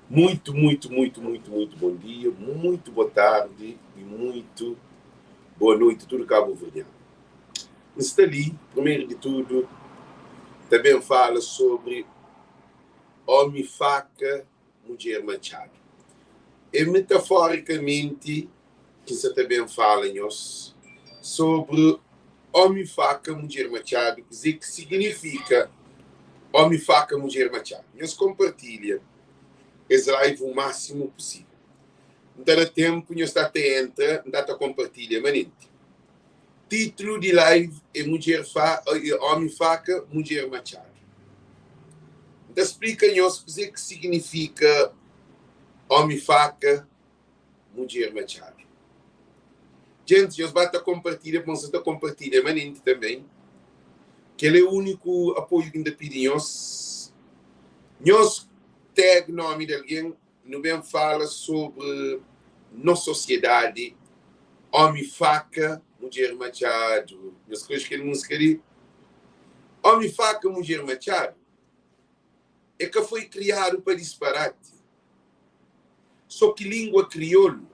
Muito bom dia, muito boa tarde e muito boa noite, tudo Cabo Verdeano. Está ali, primeiro de tudo, também fala sobre homem faca, mulher machado. E metaforicamente, que você também fala nós, sobre homem faca, mulher machado, quer dizer que significa homem faca, mulher machado. Nós compartilha esse live o máximo possível. Então, a tempo, nós está entra, está compartilha, manente. Título de live é homem faca, mulher machado. Então, explica-nos o que significa homem faca, mulher machado. Gente, nós vamos compartilhar, mas está compartilha, manente também, que ele é o único apoio que ainda pedimos. Nós tag nome de alguém, não bem fala sobre nossa sociedade, homem faca, mulher machado. As coisas que ele música ali. Homem faca, mulher machado. É que foi criado para disparate. Só que língua crioulo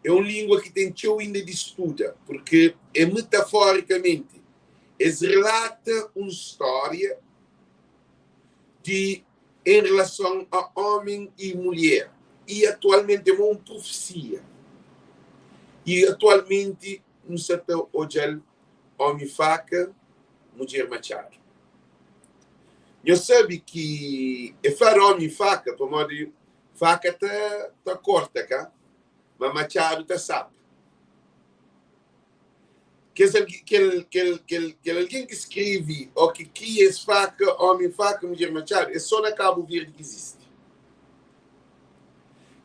é uma língua que tem teu ainda de estuda, porque é metaforicamente, eles relata uma história em relação a homem e mulher. E atualmente é uma profecia. E atualmente, no setor hoje, homem faca, mulher machado. Eu sabe que é falar homem faca, por modo de faca tá corta, cá, mas machado tá sapo. Que alguém que escreve ou que cria faca, homem faca, mulher machado, é só na Cabo Verde que existe.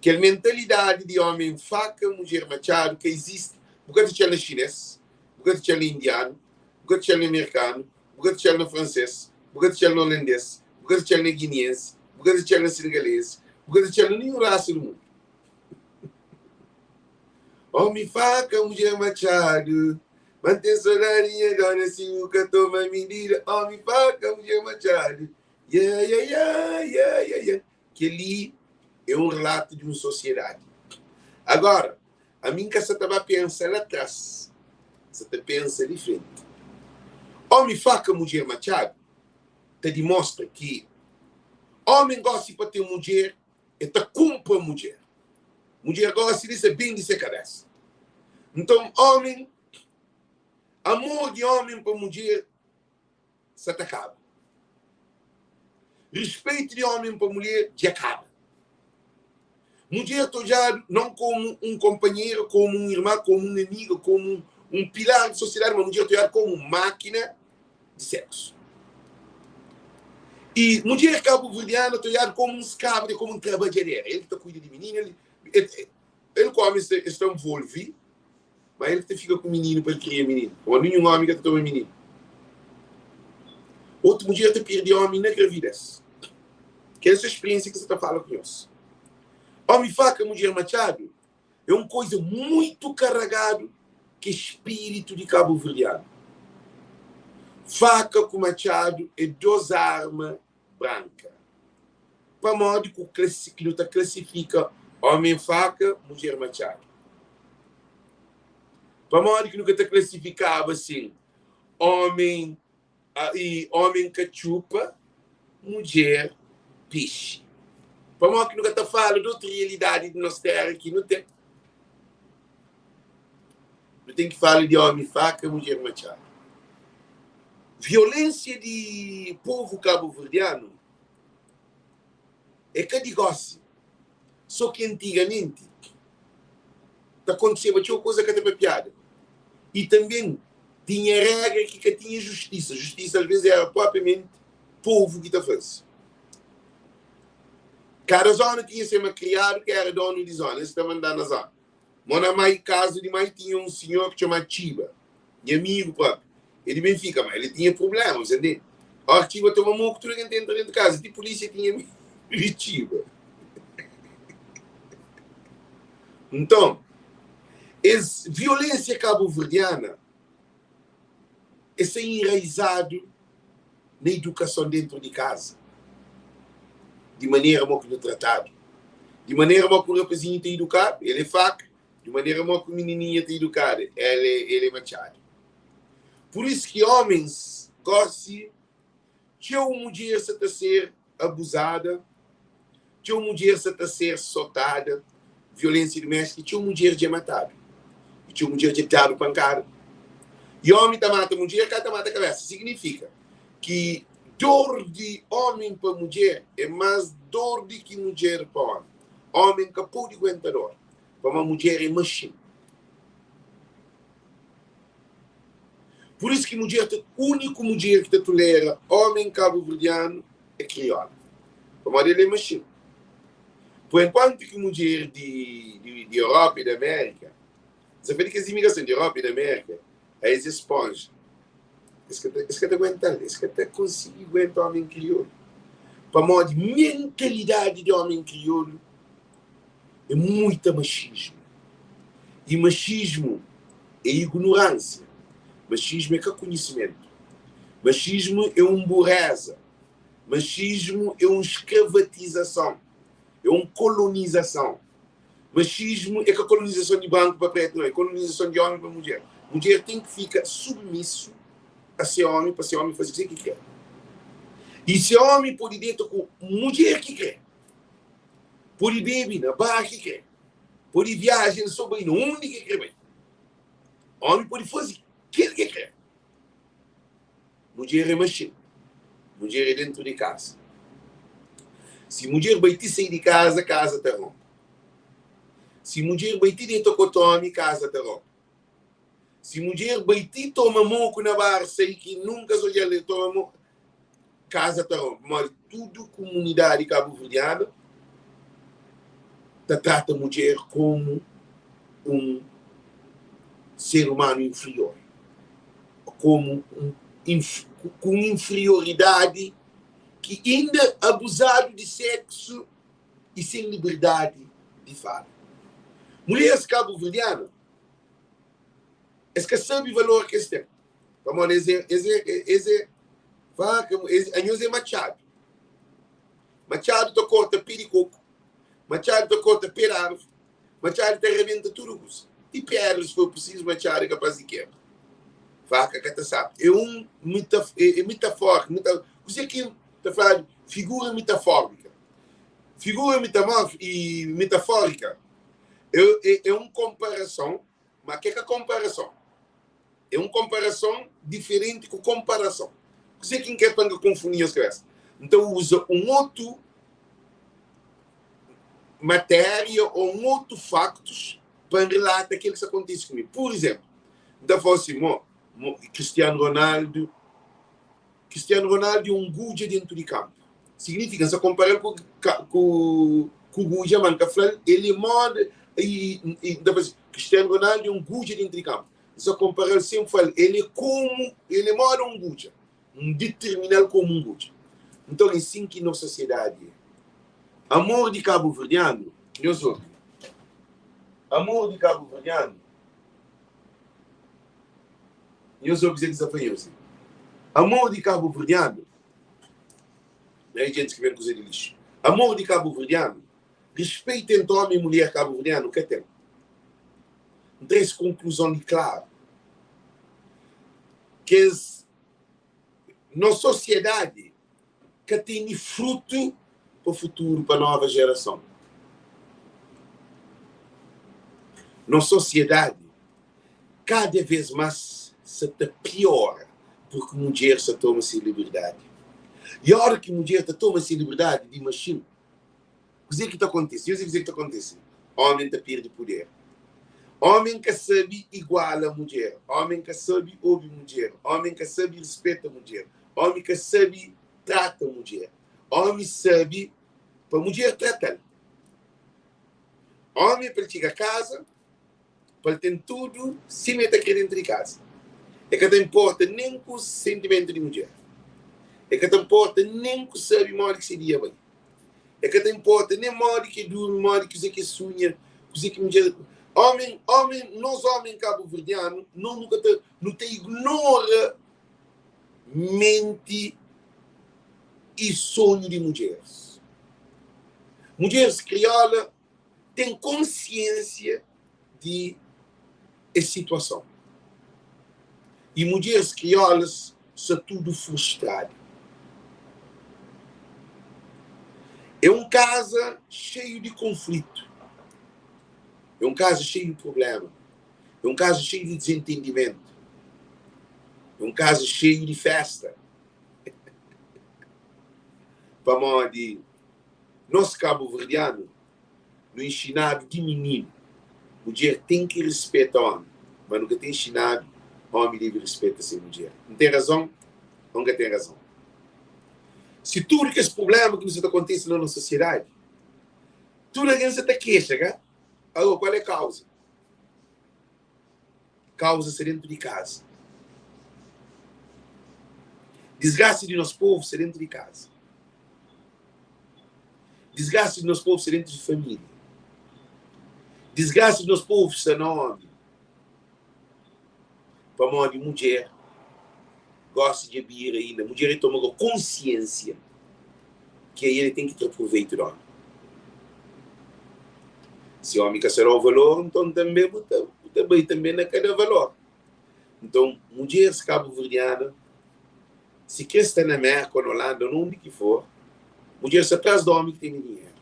Que a mentalidade de homem faca, mulher machado, que existe, porque tu chama chinês, porque tu chama indiano, porque tu chama americano, porque tu chama francês, porque tu chama holandês, porque tu chama guineense, porque tu chama senegalês, porque tu chama nenhuma raça do mundo. Homem faca, mulher machado, mantém solarinha, dona Siuca, toma medida, homem faca, mulher machado, yeah. Que ali é um relato de uma sociedade. Agora, a mim que você estava pensando lá atrás, você te pensa de frente. Homem faca, mulher machado, te demonstra que homem gosta para ter mulher e te cumpre a mulher. Mulher gosta de ser bem de ser cabeça. Então, homem, amor de homem para mulher, se te acaba. Respeito de homem para mulher, já acaba. Mulher tojado não como um companheiro, como um irmão, como um amigo, como um pilar de sociedade, mas mulher tojado como máquina de sexo. E mulher cabo-verdiana tojado como um escravo, como um trabalhadeiro. Ele que cuida de menino, ele come está envolvido, mas ele que fica com o menino para ele criar menino. Ou nenhum homem que toma menino. Outra mulher te perde homem na gravidez. Que é essa experiência que você está falando com nós. Homem faca, mulher machado, é uma coisa muito carregada que espírito de cabo-verdiano. Faca com machado é duas armas brancas. Para modo que não classifica homem faca, mulher machado. Para modo que nunca te classificava assim, homem cachupa, mulher piche. Para modo que nunca te fala de outra realidade de nós terra aqui, não tem. Não tem que falar de homem faca, mulher machado. Violência de povo cabo-verdiano é que negócio. Só que antigamente acontecia uma coisa que era piada. E também tinha regra que tinha justiça. Justiça às vezes era propriamente povo que faz. Cada zona tinha sempre criado que era dono de zona. Eles estavam andando na zona. Mas na mais caso de mais tinha um senhor que chamava Chiba. E amigo próprio. Ele bem fica, mas ele tinha problemas, entende? A Chiba tem uma mão que tudo dentro de casa. De polícia tinha Chiba. Então, violência cabo-verdiana é enraizado na educação dentro de casa. de maneira como é tratado, de maneira como o rapazinho está educado, ele é faca, de maneira como a menininha está educada, ele é machado. Por isso que homens gostam que uma mulher está a ser abusada, que uma mulher está a ser soltada, violência doméstica, que uma mulher já é matada, que uma mulher já é dado pancada. E homem está matando a mulher, cada mata a cabeça. Significa que dor de homem para mulher é mais dor do que mulher para homem. Homem que pode aguentar dor. Para uma mulher é machine. Por isso que mulher, a única mulher que tolera homem cabo-verdiano é crioula. Para uma ele é machine. Por enquanto que mulher de Europa e da América, você vê que as imigrações de Europa e da América é essa esponja. Isso que te aguenta, isso que te consegue aguentar homem crioulo. Para uma mentalidade de homem crioulo é muito machismo. E machismo é ignorância. Machismo é conhecimento. Machismo é burreza. Machismo é escravatização. É colonização. Machismo é a colonização de branco para preto, não é colonização de homem para mulher. Mulher tem que ficar submisso a ser homem para ser homem fazer o que quer. E ser homem pode dentro com mulher que quer. Pode beber na bar que quer. Pode viajar sobre onde que quer. Homem pode fazer o que ele quer. Mulher é machine. Mulher é dentro de casa. Se mulher vai te sair de casa, casa te rompe. Se mulher vai te dentro com tome, casa te rompe. Se mulher vai te tomar moco na bar, sei que nunca sou já lhe toma moco, casa te rompe. Mas tudo comunidade cabo-verdiana trata a mulher como ser humano inferior. Como com inferioridade, que ainda abusado de sexo e sem liberdade de fala. Mulheres cabo-verdianas, que sabe o valor que eles têm. Vamos dizer, é machado. Machado te corta piricoco. Machado te corta perárvore. Machado te arrebenta tudo. E pernas, se for preciso, machado é capaz de quebrar. Faca que sabe. É metafórico. Você que está falando figura metafórica. Figura metafórica é uma comparação, mas o que é a comparação? É uma comparação diferente com comparação. Você que quer confundir as coisas. Então usa outro matéria ou outro factos para relatar aquilo que acontece comigo. Por exemplo, então fala assim, Cristiano Ronaldo é um guja dentro de campo. Significa, se comparar com o guja, ele moda e Cristiano Ronaldo é um guja dentro de campo. Se comparar, sempre fala, ele mora um guja, um determinado como um guja. Então, é assim que na sociedade, amor de cabo-verdiano, amor de cabo-verdiano, eu sou desafiante. Amor de cabo-verdiano, aí gente que vem coisa de lixo. Amor de cabo-verdiano, respeito entre homem e mulher cabo-verdiano, que tem? Três conclusões claras. Que na sociedade que tem fruto para o futuro, para a nova geração. Na sociedade, cada vez mais se piora, porque a mulher se toma sem liberdade. E a hora que a mulher toma sem liberdade de machine, o que está acontecendo? O que está acontecendo? Homem está perde poder. Homem que sabe igual a mulher. Homem que sabe ouvir mulher. Homem que sabe respeita a mulher. Homem que sabe trata a mulher. Homem sabe para a mulher tratar. Homem para chegar a casa, para ter tudo, se mete aqui dentro de casa. É que não importa nem com o sentimento de mulher. É que não importa nem com o sabe modo que seria bem. É que não importa nem modo que dorme, modo que você que sonha, que que mulher. Nós homens cabo-verdianos, não te ignora mente e sonho de mulheres. Mulheres crioula têm consciência de essa situação. E mulheres crioulas são tudo frustradas. É um caso cheio de conflito. É um caso cheio de problema. É um caso cheio de desentendimento. É um caso cheio de festa. Para modo de nós cabo-verdianos, no ensinado de menino, mulher tem que respeitar o homem, mas nunca tem ensinado homem deve respeitar essa mulher. Não tem razão? Nunca tem razão. Se tudo que esse problema que nos acontece na nossa sociedade, tudo que você está queixa, cara? Agora, qual é a causa? Causa ser dentro de casa. Desgaste de nosso povo ser dentro de casa. Desgaste de nosso povo ser dentro de família. Desgaste de nosso povo ser nome. Para modo de mulher gosta de beber ainda. Mulher toma consciência que ele tem que ter proveito do homem. Se o homem quer ser o valor, então também não quer o valor. Então, mulheres cabo-verdianas, se quer estar na América, na Holanda, onde que for, mulheres atrás do homem que tem dinheiro.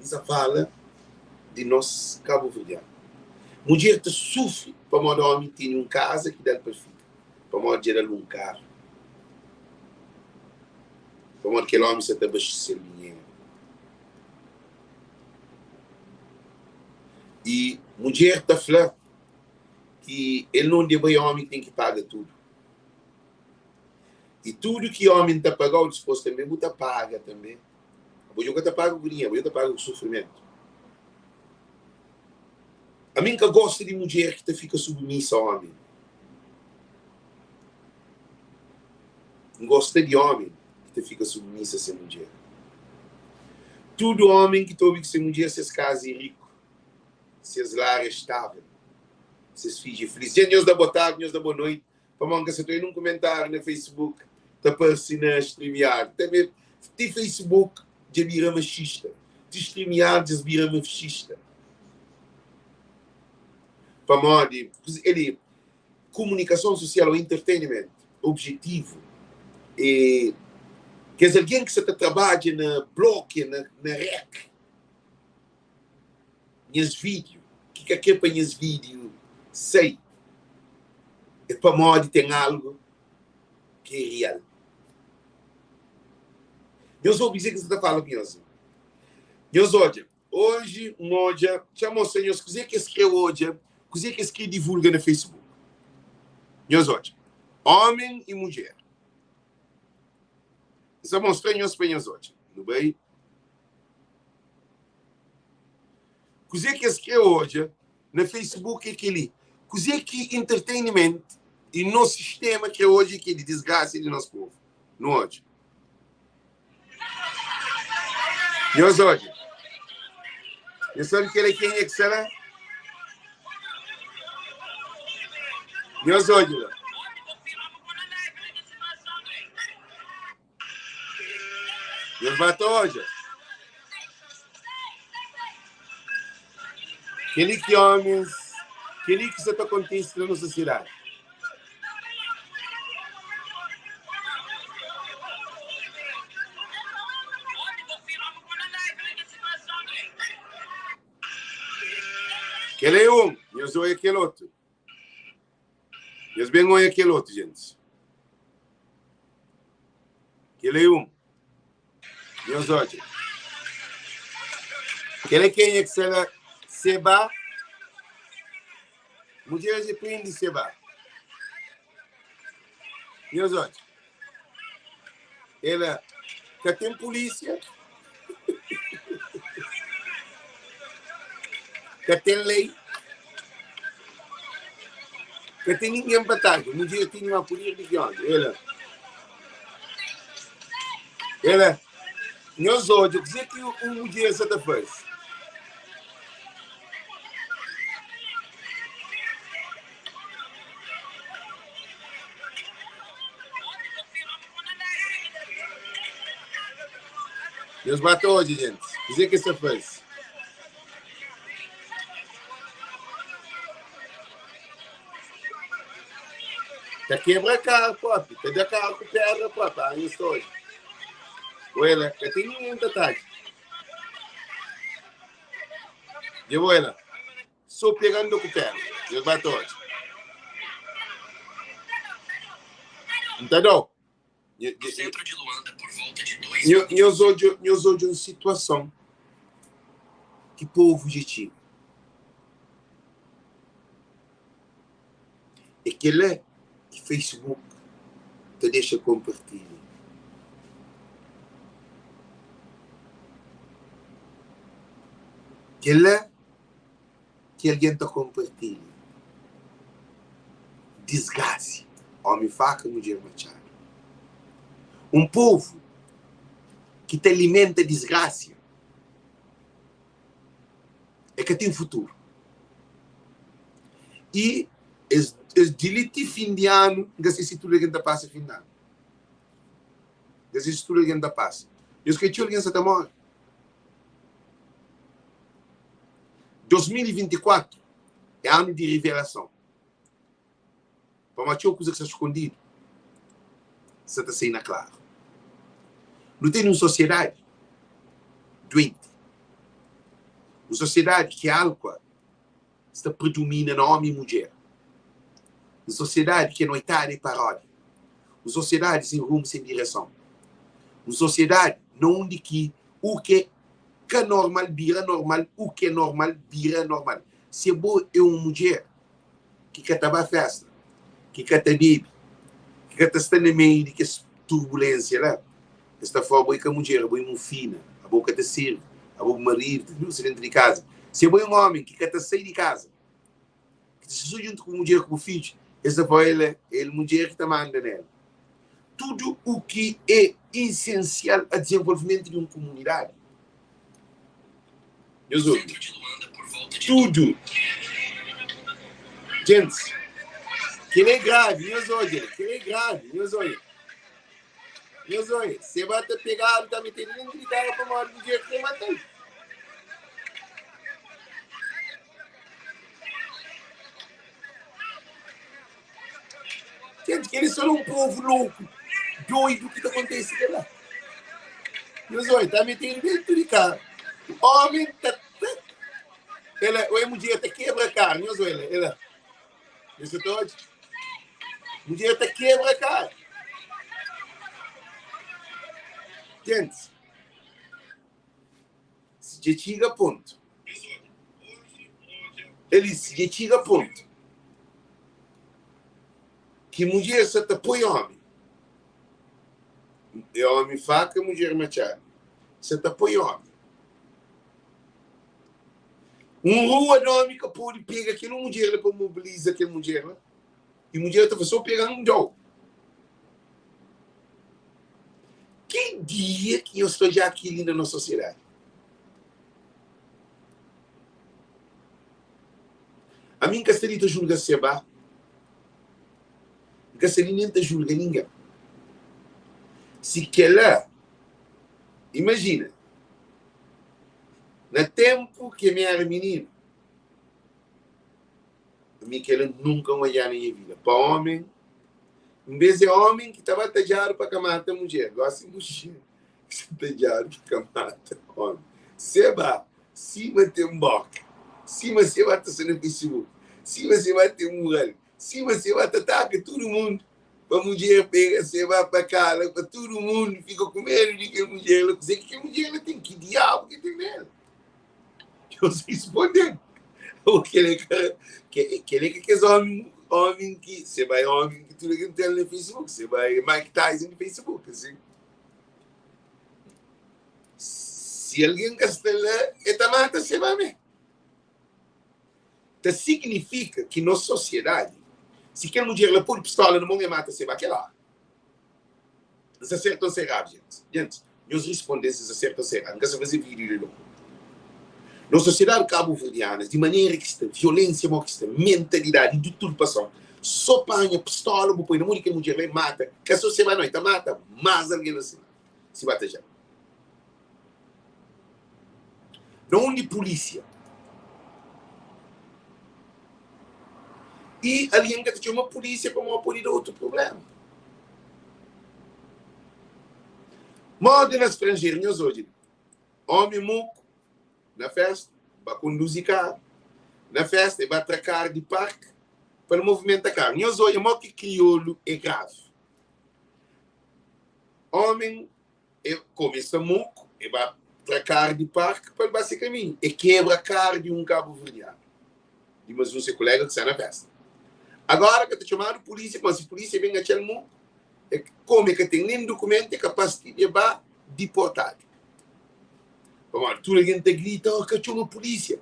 Isso fala de nós cabo-verdianos. Mulher que sofre para o homem ter uma casa que dá para ficar, para o modo gerar um carro, para o modo que o homem se abastecer dinheiro. E mulher está falando que ele não deve ao homem que tem que pagar tudo. E tudo que o homem está pagando, disposto também, você paga também. Você está paga o dinheiro, você está paga o sofrimento. A mim que gosta de mulher que fica submissa ao homem. Não gosta de homem que fica submissa a ser mulher. Todo homem que toube que ser mulher, se casa rico, se lar estável, se filhos felizes. Deus da boa tarde, Deus da boa noite. Para manca, se eu num comentário no Facebook, está para assinar, streamear. Também tem Facebook de vira machista. De streamear, de vira machista. Para modo, ele comunicação social ou entretenimento, objetivo. E quer dizer, alguém que você trabalha na blog, na rec, nos vídeos, que é para nos vídeos, sei, é para modo tem algo que é real. Deus ouve dizer que você está falando, Deus. Deus hoje, chamou o Senhor, se que escreve hoje, se que escreve divulga no Facebook. Deus homem e mulher. Isso mostra nos penhos hoje, não bem? Coisa que escreve hoje no Facebook é aquele, coisa que entretenimento e no sistema que hoje que de desgaste de nosso povo, não hoje. Deus hoje. Eu sabe que ele quem é que será? Deus hoje. Deus bateu hoje. Aquele que homens, aquele que se está acontecendo na sociedade. Aquele é um, Deus olha aquele outro. Deus bem olha aquele outro, gente. Aquele é um. Deus olha. Aquele quem é que será? Seba. Mulheres de prende Seba. Deus olha. Ela que tem polícia. Que tem lei. Que tem ninguém para trás. Um dia tinha uma polícia de onde? Ela, nós hoje, dizer que um dia você fez. Deus bate hoje, gente. Dizer que você faz. Tá quebra carro, próprio. Tá de carro com pedra, próprio. Aí estou hoje. Olha, eu tenho ninguém da tarde. E olha, só pegando com pedra. Deus bate hoje. Entendeu? No centro de Luanda, por volta de 2 nós hoje uma situação que povo de ti é que ele que Facebook te deixa compartilhar. Que ele que alguém te compartilha. Desgaste. Homem faca, mulher machado. Um povo que te alimenta desgraça é que tem futuro. E es delite fim de ano, se tudo alguém da passa fim de ano. Se tudo alguém da passa. Eu esqueci alguém essa morre. 2024 é ano de revelação. Para matar coisa que está escondido, você está saindo claro. Não tem uma sociedade doente. Uma sociedade que álcool está predomina no homem e mulher. Uma sociedade que não está de paródia. Uma sociedade sem rumo, sem direção. Uma sociedade não onde que o que é normal vira normal, o que é normal vira normal. Se é boa é uma mulher que quer estar festa, que quer estar bebê, que quer estar no meio de turbulência lá. Esta forma é que a mulher é muito fina, a boca te serve, a boca marido, não se dentro de casa. Se é bom um homem que quer sair de casa, que se junta com a mulher com o filho, essa foi ele mulher que está manda nela. Tudo o que é essencial ao desenvolvimento de uma comunidade. Tudo. Gente, que é grave, meus olhos, que é grave, meus olhos. Meus olhos, você vai te pegar, tá metendo dentro de cara para uma do dia que você matou. Gente, que eles são um povo louco, doido que está acontecendo lá. Meus olhos, tá metendo dentro de cara. Homem, tá. Ela, um dia tá quebra a cara, meus olhos, ela. Isso todo. Um dia tá quebra a cara. Gente, se chega a ponto, ele se chega a ponto que mulher só te põe homem. É homem faca, mulher machado. Você te põe homem. Rua nome que pode pegar aquela mulher para mobilizar aquela mulher. E a mulher está só pegando um dó. Que dia que eu estou já aqui linda na sociedade? A mim Castelito julga Seba. Castelito não julga ninguém. Se que ela, imagina, no tempo que me era menino, a mim que ela nunca olhava na minha vida. Para homem, em vez de homem que estava tajado para camar a mulher. Gosta de mulher que tajado para camar a homem. Seba, cima tem um boca. Cima você vai estar no Facebook. Cima você vai ter um mural. Cima você vai estar com todo mundo. Para a mulher pega, você vai para cá, para todo mundo fica com medo de que a mulher, ela dizer que a mulher ela tem que diabo que tem medo. Eu sei responder. Aquele que é homem que você vai homem que tudo que tem no Facebook, você vai Mike Tyson no Facebook, assim. Se alguém castelar, esta mata você vai ver. Então significa que na sociedade, se aquela mulher ela põe pistola no mundo e mata você vai lá. Isso é certo ou errado, gente? Gente, meus respondentes é certo ou errado. Nunca se fazer vídeo de novo. Na sociedade cabo-verdiana, de maneira que está violência, que está mentalidade, de tudo passou. Só panha, pistola, põe na única mulher e mata. Que a sociedade não mata, mas alguém assim. Se bate já. não de polícia. E alguém que tinha uma polícia para não apoiar outro problema. Modo na estrangeira, hoje, homem muco, na festa, para conduzir carro, na festa, vai atracar de parque, para movimentar carro. Nós hoje, o que crioulo é grave. Homem, começa muco, e vai atracar de parque, para ele vai caminho. E quebra carro de um cabo verdeado. E mais um seu colega que está na festa. Agora que está chamando a polícia, mas se a polícia vem a chamar, como que tem nem documento, é capaz de levar deportado. Vamos, tudo a gente grita, que chama a polícia.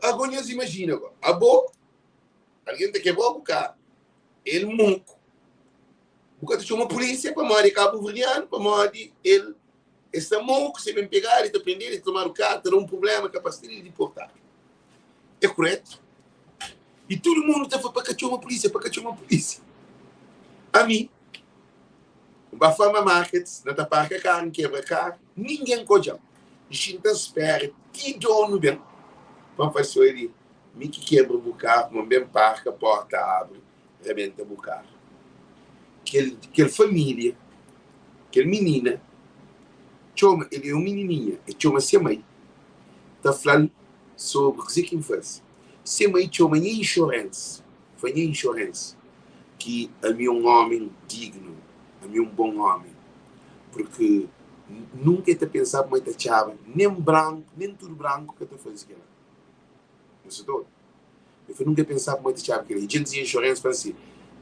Agora nós imagina, alguém tem que quebrar o carro, ele munco. Porque chama a polícia para morrer cabo verdeano, para morrer ele está munco, se vem pegar, ele está prender, ele tomar o carro, terá um problema, capaz de deportar. É correto? E todo mundo está falando para que chama a polícia, para que chama a polícia. A mim, vai fazer markets, não está para carne, quebra carro, ninguém coja. A gente espera, que dono bem. Vamos fazer ele, me que quebra o carro, mas bem parca, a porta abre, rebenta o carro. Aquela família, aquela menina, chama, ele é uma menininha, e chama-se a mãe. Está falando sobre o que faz. Se a mãe chama insurance, foi insurance, que a mim um homem digno, a mim um bom homem, porque nunca te pensava muito a chave, nem branco, nem tudo branco que tu fazes aquilo. Não sei todo. Eu nunca pensava muito a chave aquilo. E a gente de insurance faz assim,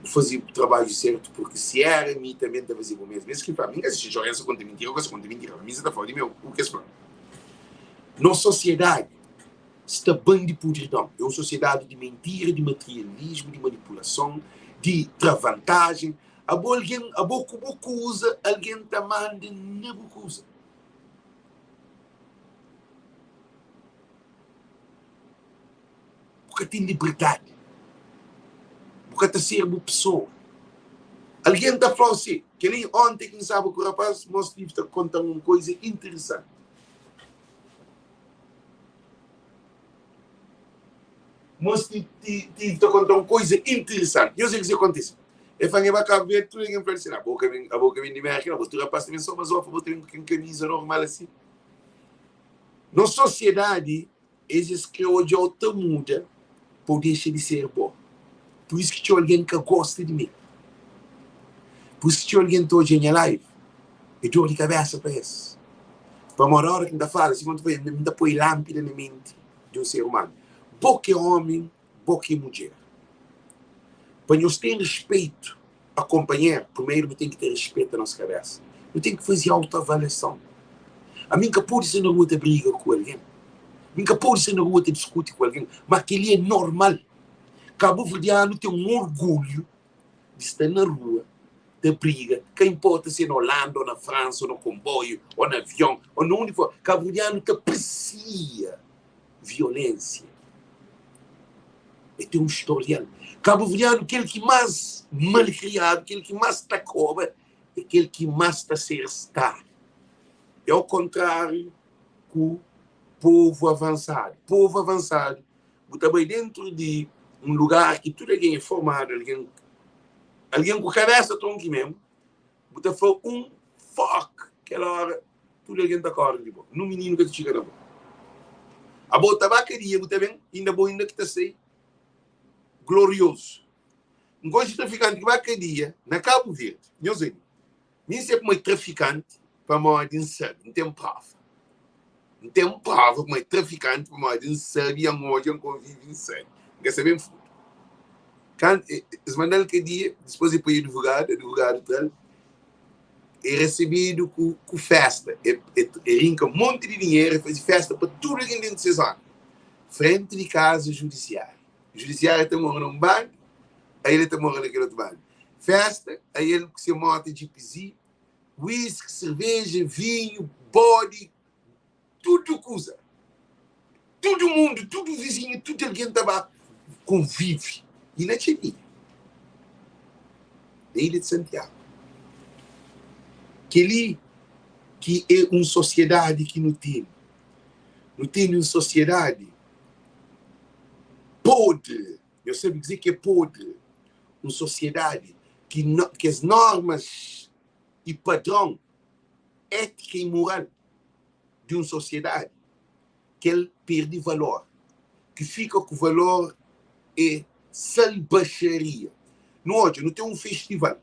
fazia o trabalho certo, porque se era a mim também te fazia o mesmo. Mesmo que para mim, essa insurance conta mentira, eu conta mentira. A mim você está falando de meu, o que é isso? Na sociedade, está bem de podridão. É uma sociedade de mentira, de materialismo, de manipulação, de travantagem. A boca usa, alguém está mandando na boca usa. Porque tem liberdade. Porque está ser uma pessoa. Alguém está falando assim, que nem ontem, quem sabe que o rapaz mostra que está contando uma coisa interessante. Mas te contar uma coisa interessante. Eu sei o que acontece. Eu falei, vai cá ver, tu ninguém fala assim, a boca vem de merda, mas tu rapaz também só, mas ó, vou ter uma camisa normal assim. Na sociedade, eles que hoje outra muda, por deixar de ser bom. Por isso que tinha alguém que gosta de mim. Por isso que tinha alguém que hoje em live. E dor de cabeça para isso. Para uma hora que ainda fala, assim, quando foi, ainda põe lâmpada na mente de um ser humano. Boca é homem, boca é mulher. Para nós ter respeito a companheiro, primeiro tem que ter respeito na nossa cabeça. Eu tenho que fazer autoavaliação. A mim que pode ser na rua de briga com alguém. A mim que pode ser na rua de discutir com alguém. Mas aquele é normal. Cabo Verdeano tem um orgulho de estar na rua, de briga. Que importa se é na Holanda, ou na França, ou no comboio, ou no avião, ou no onde for. Cabo Verdeano que aprecia violência. E tem um historial. Cabo Verdeano, aquele que mais malcriado, aquele que mais está cobra, é aquele que mais está a ser estar. É ao contrário que o povo avançado. Povo avançado, também dentro de um lugar que tudo alguém é formado, alguém com a cabeça tronca mesmo, você foi um foco, aquela hora, tudo alguém está correndo de boa. No menino que te chega na boa. A boa tabacaria, você vem, ainda boa ainda que está sei, glorioso. Um gosto de traficante que vai cada dia, na Cabo Verde, não sei, nem sempre muito traficante para morrer de sangue, não tem prova. Não tem prova, mas traficante para morrer de sangue e a morte não convive em sangue. Quer saber? Quando os mandaram que dia, depois de ir advogado tal, é recebido com festa. Rinca um monte de dinheiro e faz festa para tudo que dentro de 6 anos. Frente de casa judiciário. O judiciário está morando num banco, aí ele está morando naquele outro banco. Festa, aí ele se mata de pisi, whisky, cerveja, vinho, bode, tudo coisa. Todo mundo, todo vizinho, tudo alguém estava convive. E na Chile, na Ilha de Santiago. Que é uma sociedade que não tem Não tem uma sociedade podre. Eu sempre dizer que é podre. Uma sociedade que as normas e padrão ética e moral de uma sociedade que ele perde valor. Que fica com valor é salvajaria. Hoje não tem um festival.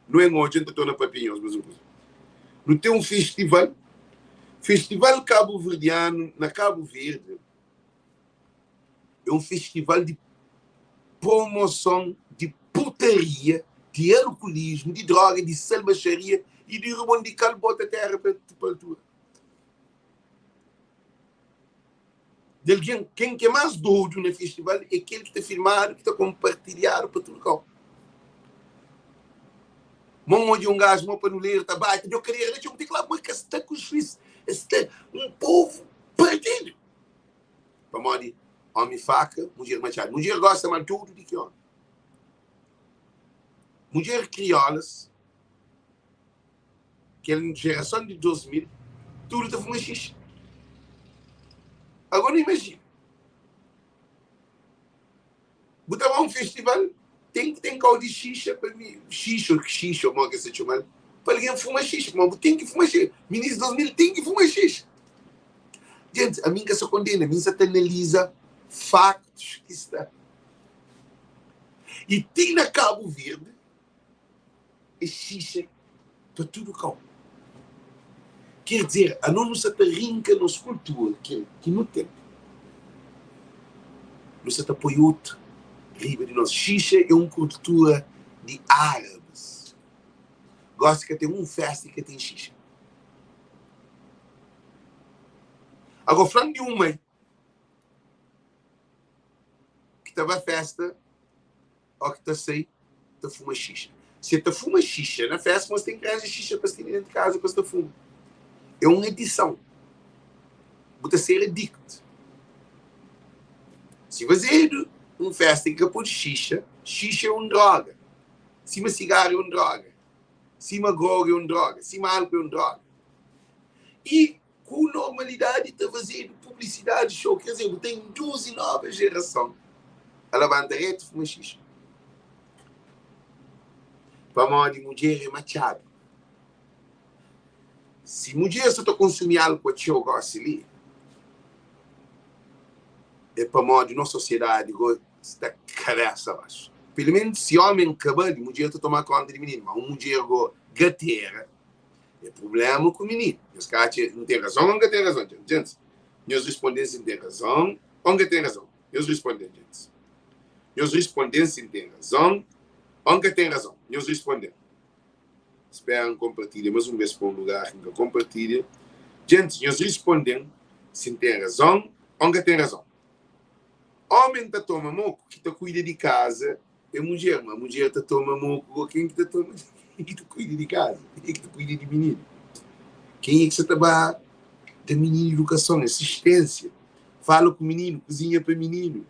Não é hoje, não estou na Papinhos, mas não tem um festival. Festival cabo-verdiano, na Cabo Verde, é um festival de promoção de putaria, de alcoolismo, de droga, de selvageria e de reivindicar bota terra para a altura. Quem é mais doido no festival é aquele que está filmado, que está compartilhado para tudo cá. Mão de um gajo, mão para não ler, tá baixo, eu queria ler, eu tenho que lá, mas que está com os suíços, está um povo perdido. Para morrer, homem faca, mulher machado. Mulher gosta mais tudo do que homem. Mulher criolas, que é geração de 2000, tudo está fumando xixi. Agora imagina. Botar um festival, tem caldo de xixa para mim. Xixa, como que se chama? Para alguém fumar xixa. Mas tem que fumar xixa. Ministro 2000 tem que fumar xixa. Gente, a mim que se condena, a mim se analisa factos que está. E tem na Cabo Verde a xixa para tudo cá. Quer dizer, a não se rinca na cultura que não tem. Não se apoia outro. Riba de nós. Xixa é uma cultura de árabes. Gosta que tem uma festa que tem xixa. Agora, falando de uma que estava a festa, ou que está sei, está fuma xixa. Se está fuma xixa na festa, mas tem que trazer xixa para se ter dentro de casa para se fuma. É uma edição. Bota ser adicto. Se você uma festa que pôr xixa é uma droga. Se uma cigarro é uma droga. Se uma droga é uma droga. Se uma álcool é uma droga. E com normalidade está fazendo publicidade show. Quer dizer, tem 12 novas gerações. Ela vai andar reto fuma xixa. Para mal de mulher é machado. Se mulher só está consumindo álcool que eu gosto ali, é para mal de nossa sociedade está cabeça abaixo. Pelo menos se homem acaba de mulher está tomando conta de menino, mas uma mulher gateira é problema com o menino. Os caras não têm razão ou não têm razão, gente. Meus respondentes não têm razão ou não têm razão. Meus respondentes. Meus respondentes não têm razão ou não têm razão. Meus respondentes. Esperam compartilhar, mas vez para um lugar que compartilha. Gente, meus respondentes se tem razão ou não têm razão. Homem está toma moco, que está cuida de casa, é mulher, mas a mulher está toma moco, quem que está toma, quem que cuida de casa, quem que cuida de menino, quem é que você trabalha da menina educação, assistência, fala com o menino, cozinha para o menino.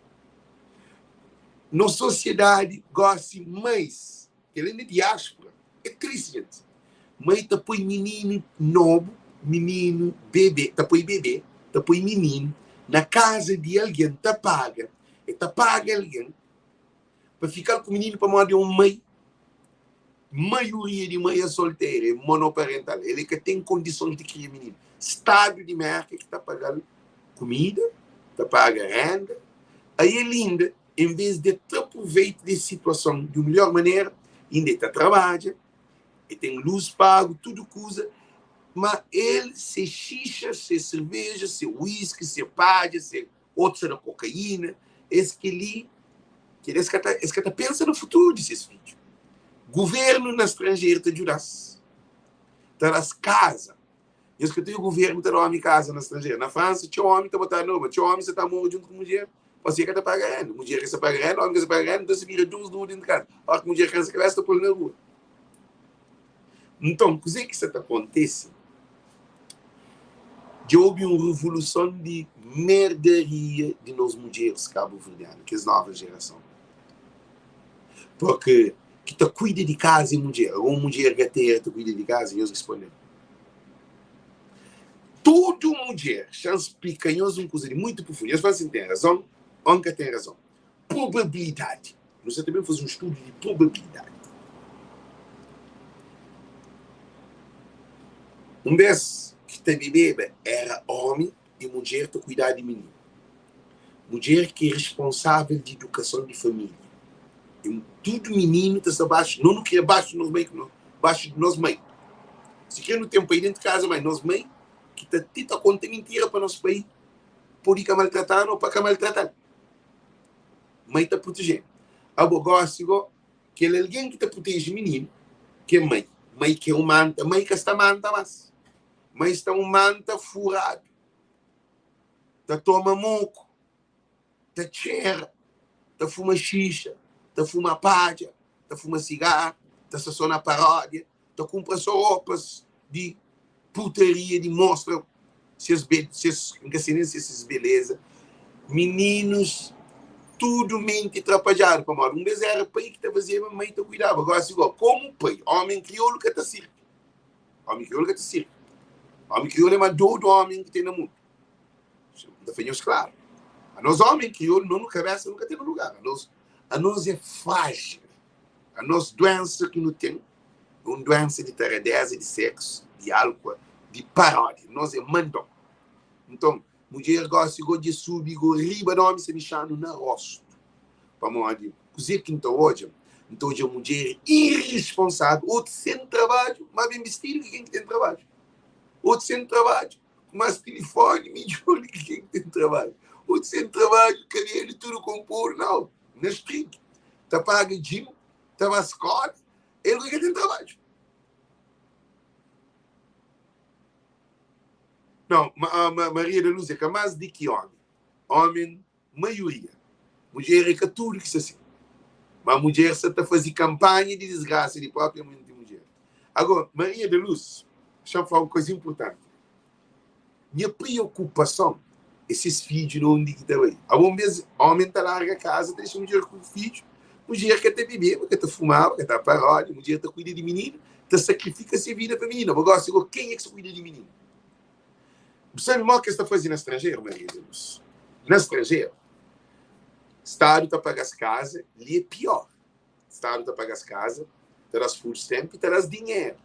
Na sociedade, gosta mais, ele é na diáspora, é triste, gente, mas está põe menino novo, menino, bebê, está põe bebê, está põe menino, na casa de alguém, tá paga alguém para ficar com o menino para mandar um mãe. Maioria de mãe é solteira, é monoparental. Ele que tem condições de criar menino. Estado de merda que está pagando comida, está pagando renda. Aí é linda, em vez de ter aproveito da situação de uma melhor maneira, ainda está trabalha, e tem luz pago, tudo coisa. Mas ele se xixa, se cerveja, se whisky, se palha, se outra cocaína. Esse que ele está pensando no futuro desses filhos. Governo no estrangeiro te ajudas. Está nas casas. Esse que tem o governo está lá em casa no estrangeiro. Na França, tinha homem que está botando nova. Tinha homem que está morando junto com a mulher. Você que está pagando. Mulher que está pagando, homem que está pagando, então se vira duas dentro de casa. Olha que mulher que está por na rua. Então, o que isso acontece? Houve uma revolução de merdaria de nós mulheres cabo-verdianas, que é a nova geração. Porque que te cuida de casa e mulher, ou mulher gateira te cuida de casa, e eles respondem. Todo Tudo mulher, já explica uma coisa muito profunda. Eles falam assim, tem razão, nunca tem razão. Probabilidade. Você também faz um estudo de probabilidade. Vez que te bebê era homem e mulher para cuidar de menino. Mulher que é responsável de educação de família. E tudo menino está abaixo, não que é abaixo de nós mães, abaixo de nós mães. Se quer no tempo aí dentro de casa, mas nós mães, que está conta mentira para nosso país, por ir maltratar ou para maltratar. Mãe está protegendo. Agora, gosto que ele é alguém que está protegendo menino, que é mãe. Mãe que é um manta, mãe que está manta, mas está um manta furado. Está toma moco, está cheira, está fuma xixa, está fuma palha, está fuma cigarro, está só na paródia, está compra só roupas de putaria, de mostra essas beleza. Meninos, tudo mente atrapalhado. Um vez era pai que está fazendo, a mãe está cuidava. Agora, assim, como pai, homem crioulo que está circo. Homem crioulo que está circo. Homem crioulo é mais do homem que tem no mundo. Defendemos claro. A nós, homem crioulo, não no cabeça, nunca tem no lugar. A nós é frágil. A nós, doença que não tem, uma doença de taradeza, de sexo, de álcool, de paródia. Nós é mandão. Então, mulher gosta de subir, riba de homem, se mexendo no rosto. Para morrer. Cozer que então hoje a mulher é irresponsável, outro sem trabalho, mas bem vestido que quem tem trabalho. Outro sem trabalho, com mais telefone, melhor que quem tem trabalho. Outro sem trabalho, cabelo tudo compor, não. Na street. Tá paga gym, tá na escola, ele que tem trabalho. Não, Maria da Luz é que mais de que homem. Homem, maioria. Mulher é que tudo que se assim. Mas a mulher se está fazendo campanha de desgraça de própria mãe de mulher. Agora, Maria da Luz, deixa eu falar uma coisa importante. Minha preocupação, esses filhos não onde que estão aí. Algum vez, homem está larga a casa, deixa a mulher com o filho. Mulher que está bebendo, que está fumando, que está paródia, mulher está cuidando de menino, está sacrifica sua vida para menino. Agora, quem é que se cuida de menino? Você sabe o que está fazendo no estrangeiro, Maria de Luz? No estrangeiro, o Estado está pagando as casas, e é pior. O Estado está pagando as casas, traz full stamp e traz dinheiro.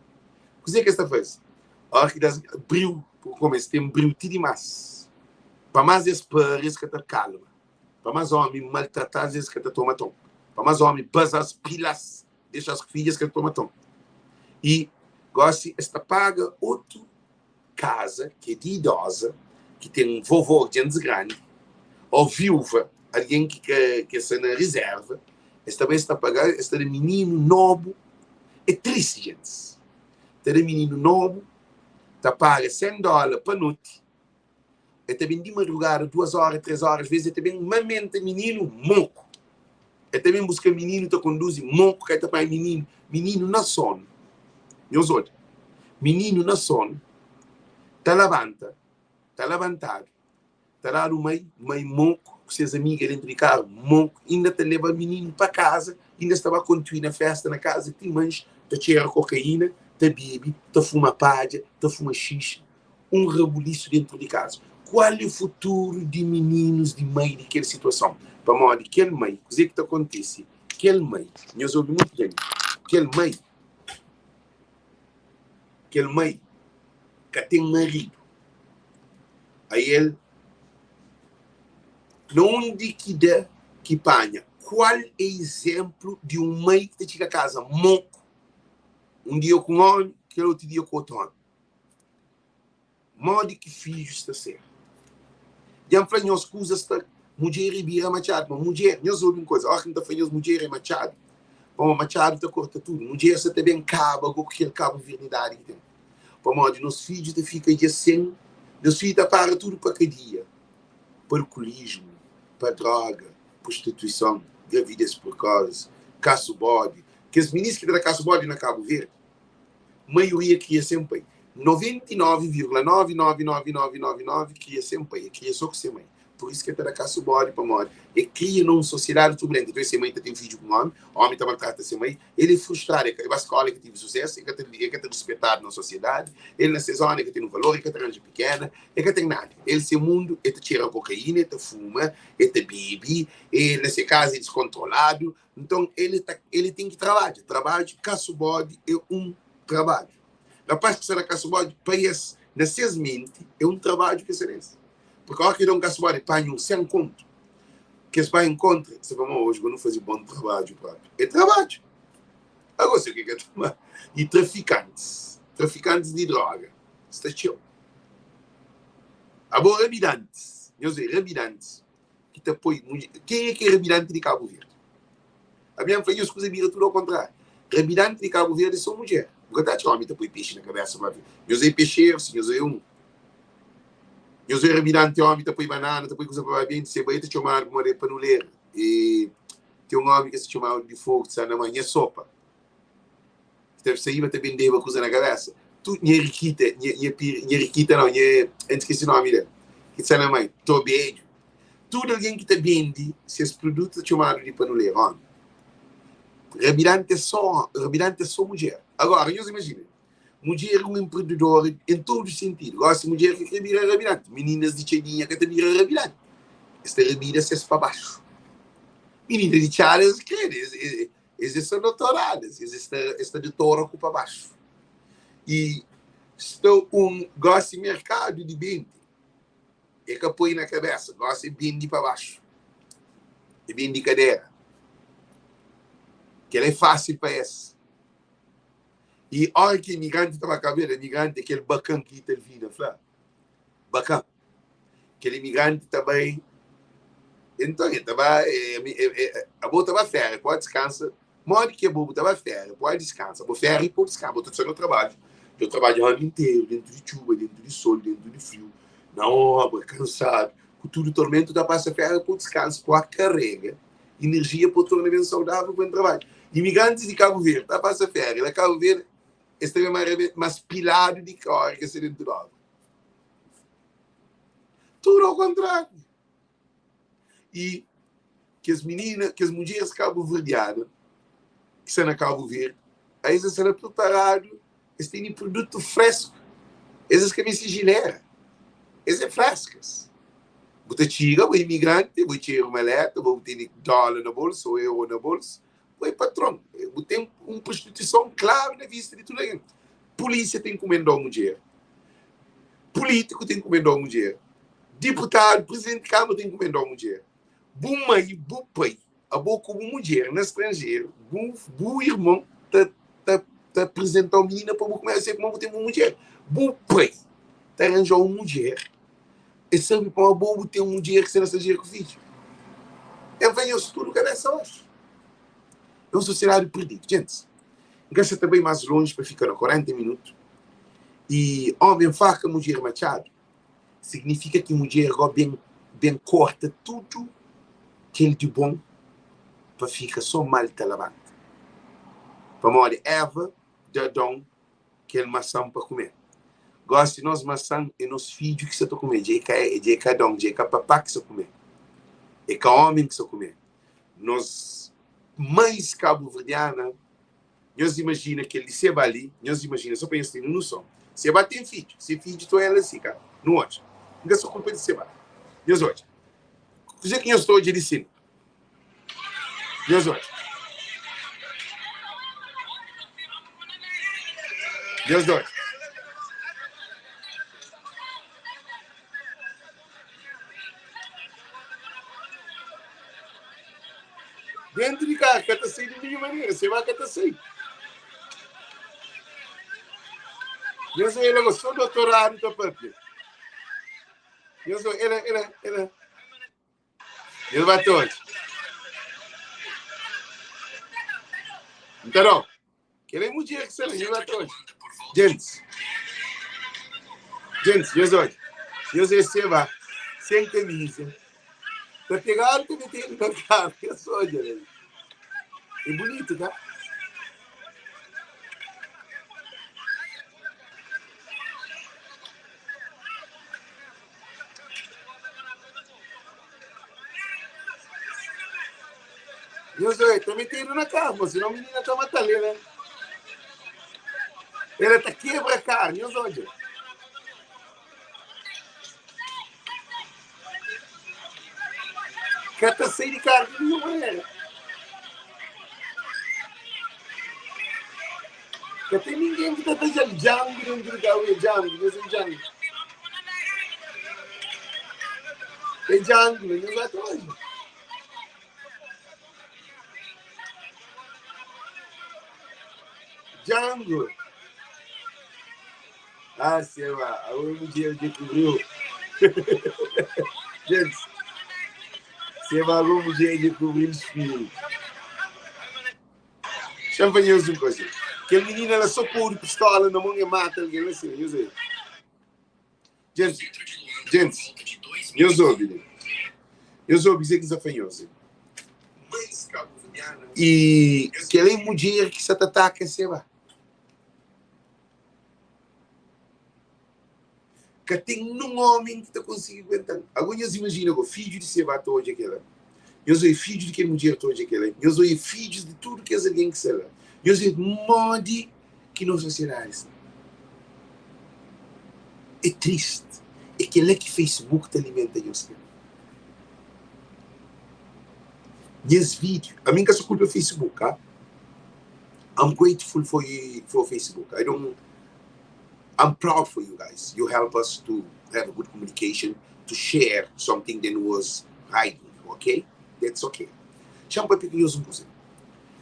O que está fazendo? A hora que dá brilho, como esse tem brilho demais. Para mais esperes que está calma. Para mais homem maltratar, às vezes que está tomando. Para mais homem basar as pilas, deixa as filhas que tomam tom. E gosta, esta paga outro casa que é de idosa, que tem um vovô de anos grande, ou viúva, alguém que está na reserva, esta vez está a pagar, esta de menino novo, é triste, gente. Esta de menino novo, está a pagar $100 para noite, é também de madrugada, 2 horas, 3 horas, às vezes é também mamenta menino moco. É também busca menino, está conduz moco, que está para menino na sono. Meus olhos, menino na sono, está levantado, está lá no meio moco, com seus amigos dentro de carro, moco, ainda te leva o menino para casa, ainda estava a continuar na festa na casa, tem mães, te cheira cocaína, te bebe, te fuma palha, te fuma xixa, um rebuliço dentro de casa. Qual é o futuro de meninos de meio daquela situação? Para modo de aquele meio, o que é que acontece? Aquele meio, nós ouvimos muito bem, aquele meio, que tem marido. Aí ele, onde que dá, que panha? Qual é o exemplo de um meio que chega a casa moco? Um dia com homem, que outro dia com outro homem. Modo que filho está certo. Já falei, nós coisas, mulher e bira machado, mas mulher, nós ouvimos coisa, ó, que não está falando, mulher é machado. Bom, machado está corta tudo. Mulher você também acaba com aquele cabo de verdade que tem. Para modo, nossos filhos ficam de assim, nossos filhos para tudo para cadeia. Para alcoolismo, para droga, prostituição, gravidez por causa, caço-bode. Que os meninos que dão caço-bode na Cabo Verde, a maioria cria sempre 99,99999 cria sempre cria só que ser mãe. Por isso que está na casa bode para morrer. E cria numa sociedade turbulenta. Então, esse mãe tem filho com o homem está maltrata esse mãe, ele é frustrado, ele vai à escola que teve sucesso, ele quer ter respeitado na sociedade, ele na zona que tem um valor, ele quer ter grande pequena, ele quer ter nada. Ele, se mundo, ele tira cocaína, ele fuma, ele bebe, ele, nesse caso, é descontrolado. Então, ele tem que trabalhar. Trabalho, caça bode é um trabalho. Na parte que você na caça bode, parece, nessas mentes, é um trabalho que você faz. Porque a hora que dá um caça bode, põe um sem conto. Que você vai encontrar, você vai, hoje eu não fazer bom trabalho, próprio. É trabalho. Agora você o que é trabalho? E traficantes de droga. Está chill. Agora, rebidantes. Eu sei, rebidantes. Que te apoia. Quem é rebidante de Cabo Verde? A minha família, as coisas viram tudo ao contrário. Rebidante de Cabo Verde são mulher. Porque está homem, te põe peixe na cabeça para ver. Eu sei peixeiro, sim, eu sei um. Eu sou rebidante, homem, te põe banana, te põe coisa para bem, você vai te chamar para não ler. E tem um homem que se chama de fogo, sabe, na manhã, sopa. Deve sair, mas também deve coisa na cabeça. Tu, minha riquita, não, esqueci o nome dele. Que está na mãe, tô bem. Tudo alguém que te vende, se os produtos chamados de panuleiro, homem. Rebidante é só mulher. Agora, eu imagino, mulher é um empreendedor em todo sentido. Gosta de mulher que vira rebidante. Meninas de cheirinha que te vira rebidante. Esta rebida se para baixo. Meninas de Charles, que eles são doutoradas. Esta doutora para baixo. E estou gosta de mercado de bem. É que põe na cabeça. Gosta de bem para baixo. De bem de cadeira. Que ela é fácil para essa. E olha que imigrante estava a cabeça, imigrante, aquele bacana que tem vida, flá. Bacana. Aquele imigrante também. Então, ele estava. A boa estava férias, pode descansar. Morde que a boa estava férias, pode descansar. Vou férias, pode descansar. Estou só no trabalho. Eu trabalho o ano inteiro, dentro de chuva, dentro de sol, dentro de frio. Na obra, cansado. Com tudo tormento, da passa férias, pode descansar, pode carrega. Energia para o tornamento saudável para o trabalho. Imigrantes de Cabo Verde, da passa férias, Cabo Verde. Este é mais pilado de cor que se dentro da obra. Tudo ao contrário. E que as meninas, que as mulheres cabo-verdianas, que são na Cabo Verde, aí eles são preparados, eles têm produto fresco. Eles que me sigilera. Eles são frescas. Você tira o imigrante, você tira uma letra, você tem dólar na bolsa, ou euro na bolsa, você patrão. Você tem uma prostituição clara na vista de tudo aí. Polícia tem que encomendar uma mulher. Político tem que encomendar uma mulher. Deputado, presidente de Câmara tem que encomendar uma mulher. Bom mãe, bom pai, a boa como mulher no estrangeiro, bom irmão, tá apresentar a menina para começar a como tem uma mulher. Bom pai, tá arranjar uma mulher. E sabe para uma boa ter uma mulher que se não estrangeiro com filho. Eu venho tudo que é dessa hoje. É um sociedade perdido, gente. Gasta também mais longe para ficar a 40 minutos. E homem faca, mulher machado. Significa que mulher bem corta tudo que ele de bom para ficar só mal talavante. Para morrer Eva, Dadão, que ele maçã para comer. Gosta de nós maçã e nos filhos que você está comendo. É cada um, é cada papá que você comer. É cada homem que você comer. Nós, mães cabo-verdianas, nós imagina que ele se ali, nós imagina, só pensa no som. Se tem filho, se filho tu ela assim, cara, não hoje. Não é só culpa de Seba. Deus hoje. O que eu estou de ensino? Deus hoje. Deus hoje. Dentro de cá, cata assim de nenhuma maneira, você vai cata assim. Deus ele gostou do doutorado da parte. Deus ele vai hoje. Então, ele é muito dia que você ele vai hoje. Gente, Deus hoje. Deus receba sem camisa. Para pegar o que me tem no mercado, eu sou hoje. É bonito, tá? Eu sei, também tem ido na casa, senão a menina está matando ele, né? Ele está quebra a carne, eu sei. Que está sem de carne de nenhuma maneira. Que tem ninguém que está fazendo jangue dentro do carro, jangue, não sei jangue. Tem jangue, não é hoje. Django. Ah, sei lá, a última dia descobriu. Gente, você vai algum dia descobrir os filhos. Champanhoso uma coisa. Que a menina, ela só pôr pistola na mão e mata alguém, assim, eu sei. Gente, eu sou dizer que é fanhoso. E que ela é mulher que se ataca, sei lá. Que tem um homem que está conseguindo aguentar. Alguns imaginam que o filho de Seba hoje aquela. Eu sou filho de que mulher hoje aquela. Eu sou filho de tudo que é alguém que será. Eu sou modo que não sociedade. É triste. É que é que Facebook te alimenta isso. Nesse vídeo, a minha só culpa é Facebook, huh? I'm grateful for Facebook. I'm proud for you guys. You help us to have a good communication, to share something that was hiding, okay? That's okay. Chama para pequeno uma coisa.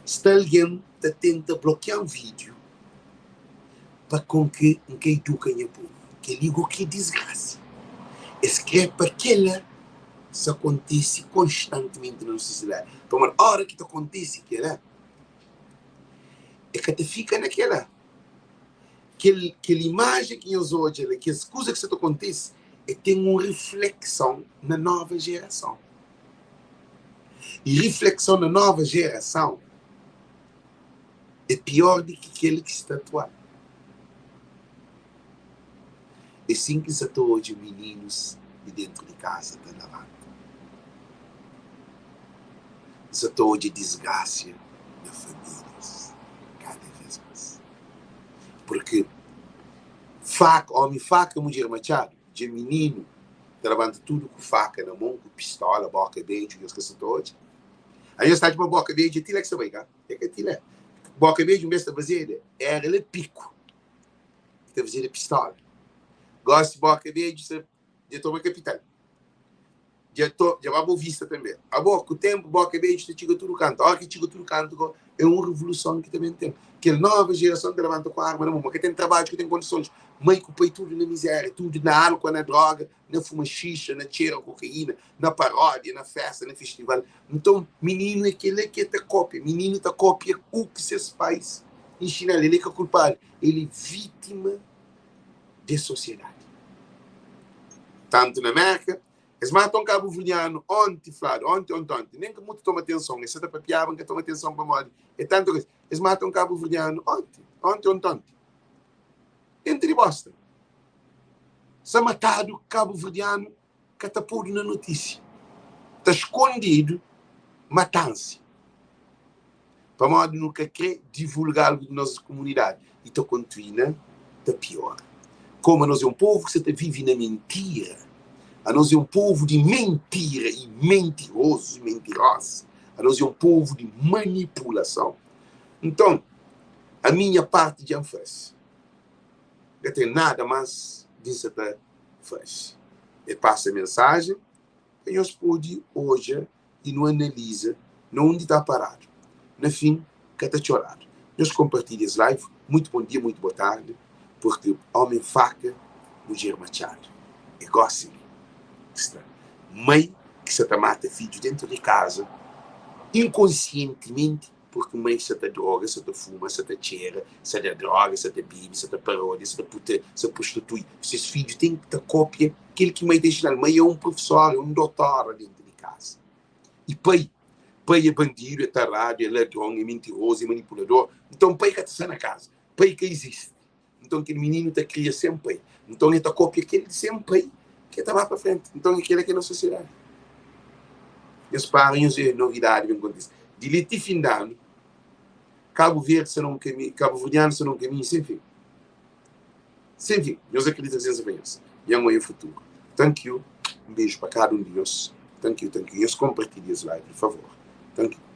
Se alguém tenta bloquear um vídeo para com que educa o povo, que liga que desgraça. É para aquela se acontece constantemente na sociedade. Como a hora que acontece aquela, é que te fica naquela. Aquela imagem que nós olhamos, que as coisas que acontece, tem uma reflexão na nova geração. E reflexão na nova geração é pior do que aquele que está atual. É assim que se atua hoje meninos de dentro de casa da lavanda. Se atua hoje desgraça de famílias, cada vez mais. Porque homem faca, mulher machado, de menino, trabalhando tudo com faca na mão, com pistola, boca beijo, que as coisas todas. Aí eu estava de uma boca beijo, tira que você vai cá. É que tira. Boca beijo, mesmo da fazer, era ele pico. Da fazer pistola. Gosto de boca beijo, você já toma capital. Já vai boa vista também. A boca, o tempo, boca beijo, você chega tudo canto. A hora que chega tudo canto, é uma revolução que também tem. Que a nova geração que levanta com a arma na mão, que tem trabalho, que tem condições. Mãe que põe tudo na miséria, tudo na álcool, na droga, na fuma xixa, na cheira cocaína, na paródia, na festa, no festival. Então, menino é aquele que te cópia. Menino te cópia o que seus pais ensinam. Ele é que é culpado. Ele é vítima da sociedade. Tanto na América, eles matam cabo verdeano ontem, Flávio, ontem. Nem que muito toma atenção, eles até papiavam que toma atenção para morrer. É tanto que eles matam cabo verdeano ontem. Entre bosta. Se ha matado cabo verdeano que está puro na notícia. Está escondido, matança. Para modo nunca quer divulgar na nossa comunidade. E está continua, está pior. Como nós é um povo que se vive na mentira. A nós é um povo de mentira e mentiroso e mentiroso. A nós é um povo de manipulação. Então, a minha parte já fez. Não tem nada mais disso para fazer. Eu passo a mensagem e nós podemos hoje e não analisa onde está parado. No fim, que está chorado. Nós compartilhamos live. Muito bom dia, muito boa tarde. Porque homem faca, mulher machado. É gosto. Mãe que se mata filho dentro de casa, inconscientemente, porque mãe se droga, se fuma, se cheira, se droga, se bebe, se paródia, se puta, se prostitui. Esses filhos têm que ter cópia. Aquele que mãe deixa na mãe é um professor, é um doutor dentro de casa. E pai é bandido, é tarado, é ladrão, é mentiroso, é manipulador. Então pai que está na casa, pai que existe. Então aquele menino está cria sempre pai. Então ele está cópia aquele sempre pai que está lá para frente. Então aquele que é na sociedade. Eles param e novidade vem acontecer. de liti fim de ano, Cabo Verde será um caminho, Cabo Verdeano será um caminho sem fim. Sem fim. Nós acreditamos nessa amanhã. E amanhã é o futuro. Thank you. Um beijo para cada um de nós. Thank you. E compartilhe as lives, por favor. Thank you.